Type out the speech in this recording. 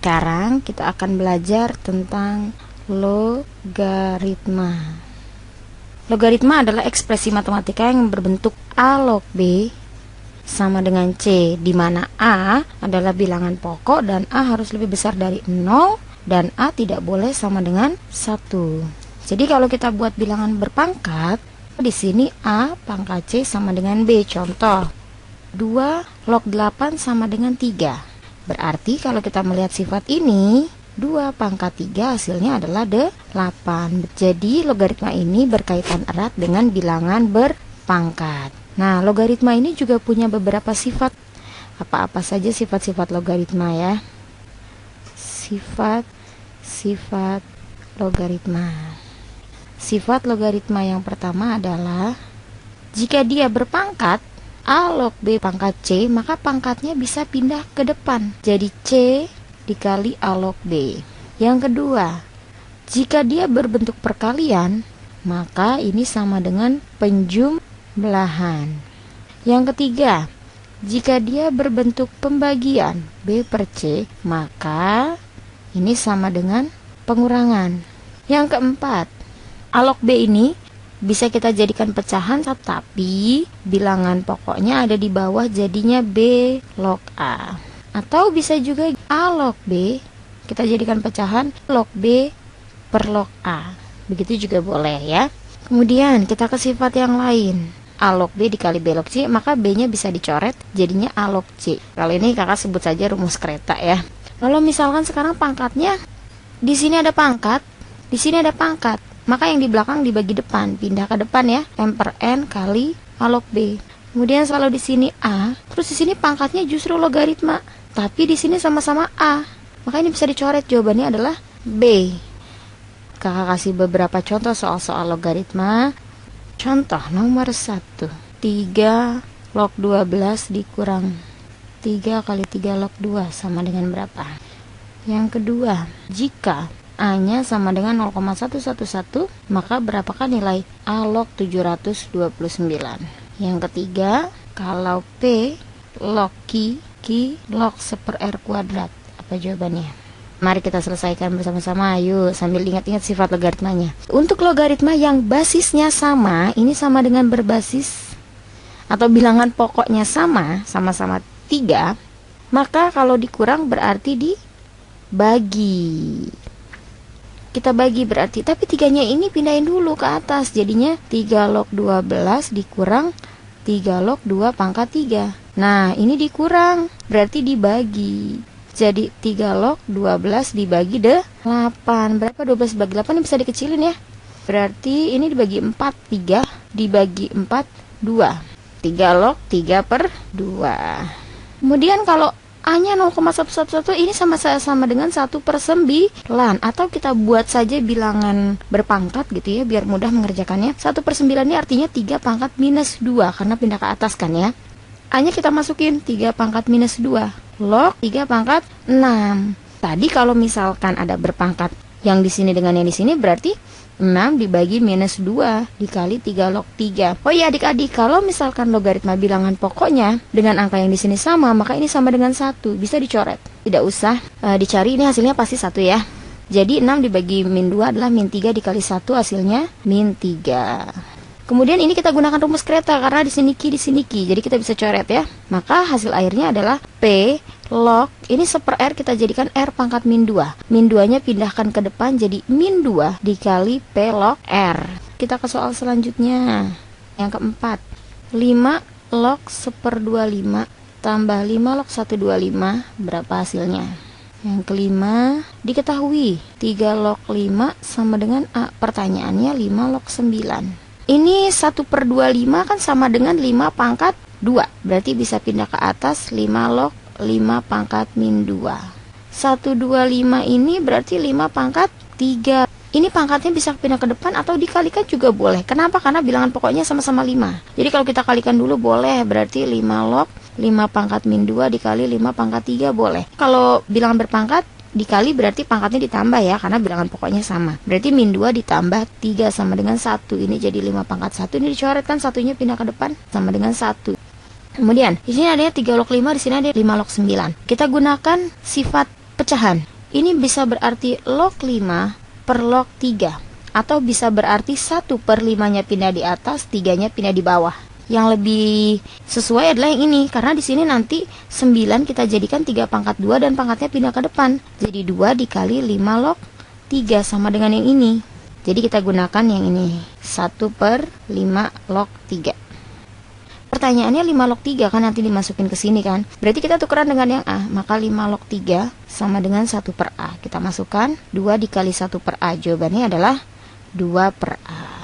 Sekarang kita akan belajar tentang logaritma. Logaritma adalah ekspresi matematika yang berbentuk A log B sama dengan C, di mana A adalah bilangan pokok dan A harus lebih besar dari 0 dan A tidak boleh sama dengan 1. Jadi kalau kita buat bilangan berpangkat, di sini A pangkat C sama dengan B. Contoh, 2 log 8 sama dengan 3. Berarti kalau kita melihat sifat ini, 2 pangkat 3 hasilnya adalah 8. Jadi logaritma ini berkaitan erat dengan bilangan berpangkat. Nah, logaritma ini juga punya beberapa sifat. Apa-apa saja sifat-sifat logaritma ya? Sifat logaritma. Sifat logaritma yang pertama adalah jika dia berpangkat A log B pangkat C, maka pangkatnya bisa pindah ke depan. Jadi C dikali A log B. Yang kedua, jika dia berbentuk perkalian, maka ini sama dengan penjumlahan. Yang ketiga, jika dia berbentuk pembagian B per C, maka ini sama dengan pengurangan. Yang keempat, A log B ini bisa kita jadikan pecahan, tapi bilangan pokoknya ada di bawah, jadinya B log A. Atau bisa juga A log B kita jadikan pecahan, log B per log A. Begitu juga boleh ya. Kemudian kita ke sifat yang lain. A log B dikali B log C, maka B-nya bisa dicoret, jadinya A log C. Kalau ini kakak sebut saja rumus kereta ya. Kalau misalkan sekarang pangkatnya, di sini ada pangkat, di sini ada pangkat. Maka yang di belakang dibagi depan, pindah ke depan ya, M per N kali A log B. Kemudian kalau di sini A, terus di sini pangkatnya justru logaritma, tapi di sini sama-sama A. Maka ini bisa dicoret, jawabannya adalah B. Kakak kasih beberapa contoh soal-soal logaritma. Contoh nomor 1, 3 log 12 dikurang 3 kali 3 log 2 sama dengan berapa? Yang kedua, jika A-nya sama dengan 0,111, maka berapakah nilai A log 729? Yang ketiga, kalau P log Q log 1/R kuadrat, apa jawabannya? Mari kita selesaikan bersama-sama, ayo, sambil ingat-ingat sifat logaritmanya. Untuk logaritma yang basisnya sama, ini sama dengan berbasis atau bilangan pokoknya sama-sama 3, maka kalau dikurang berarti dibagi. Kita bagi berarti, tapi 3-nya ini pindahin dulu ke atas, jadinya 3 log 12 dikurang 3 log 2 pangkat 3. Nah, ini dikurang, berarti dibagi. Jadi 3 log 12 dibagi 8. Berapa 12 dibagi 8? Ini bisa dikecilin ya. Berarti ini dibagi 4, 3 dibagi 4, 2. 3 log 3 per 2. Kemudian kalau A-nya 0,111, ini sama dengan 1/9, atau kita buat saja bilangan berpangkat gitu ya, biar mudah mengerjakannya. 1/9 ini artinya 3 pangkat minus 2, karena pindah ke atas kan ya. A-nya kita masukin 3 pangkat minus 2, log 3 pangkat 6. Tadi kalau misalkan ada berpangkat yang di sini dengan yang di sini, berarti 6 dibagi minus 2 dikali 3 log 3. Oh iya adik-adik, kalau misalkan logaritma bilangan pokoknya dengan angka yang di sini sama, maka ini sama dengan 1. Bisa dicoret. Tidak usah dicari, ini hasilnya pasti 1 ya. Jadi 6 dibagi min 2 adalah min 3 dikali 1, hasilnya min 3. Kemudian ini kita gunakan rumus kereta karena di sini Q, di sini Q. Jadi kita bisa coret ya. Maka hasil akhirnya adalah P log, ini 1/R kita jadikan R pangkat min 2. Min 2-nya pindahkan ke depan jadi min 2 dikali P log R. Kita ke soal selanjutnya. Yang keempat, 5 log 1/25 tambah 5 log 125, berapa hasilnya? Yang kelima, diketahui 3 log 5 sama dengan A. Pertanyaannya 5 log 9. Ini 1/25 kan sama dengan 5 pangkat 2. Berarti bisa pindah ke atas, 5 log 5 pangkat min 2. 125 ini berarti 5 pangkat 3. Ini pangkatnya bisa pindah ke depan atau dikalikan juga boleh. Kenapa? Karena bilangan pokoknya sama-sama 5. Jadi kalau kita kalikan dulu boleh. Berarti 5 log 5 pangkat min 2 dikali 5 pangkat 3 boleh. Kalau bilangan berpangkat dikali berarti pangkatnya ditambah ya, karena bilangan pokoknya sama. Berarti min 2 ditambah 3 sama dengan 1. Ini jadi 5 pangkat 1. Ini dicoret kan, satunya pindah ke depan sama dengan 1. Kemudian di sini adanya 3 log 5, di sini ada 5 log 9. Kita gunakan sifat P pecahan. Ini bisa berarti log 5 per log 3, atau bisa berarti 1/5-nya pindah di atas, 3-nya pindah di bawah. Yang lebih sesuai adalah yang ini, karena di sini nanti 9 kita jadikan 3 pangkat 2 dan pangkatnya pindah ke depan. Jadi 2 dikali 5 log 3 sama dengan yang ini. Jadi kita gunakan yang ini, 1/5 log 3. Pertanyaannya 5 log 3 kan nanti dimasukin ke sini kan. Berarti kita tukeran dengan yang A, maka 5 log 3 sama dengan 1/A. Kita masukkan 2 dikali 1/A. Jawabannya adalah 2/A.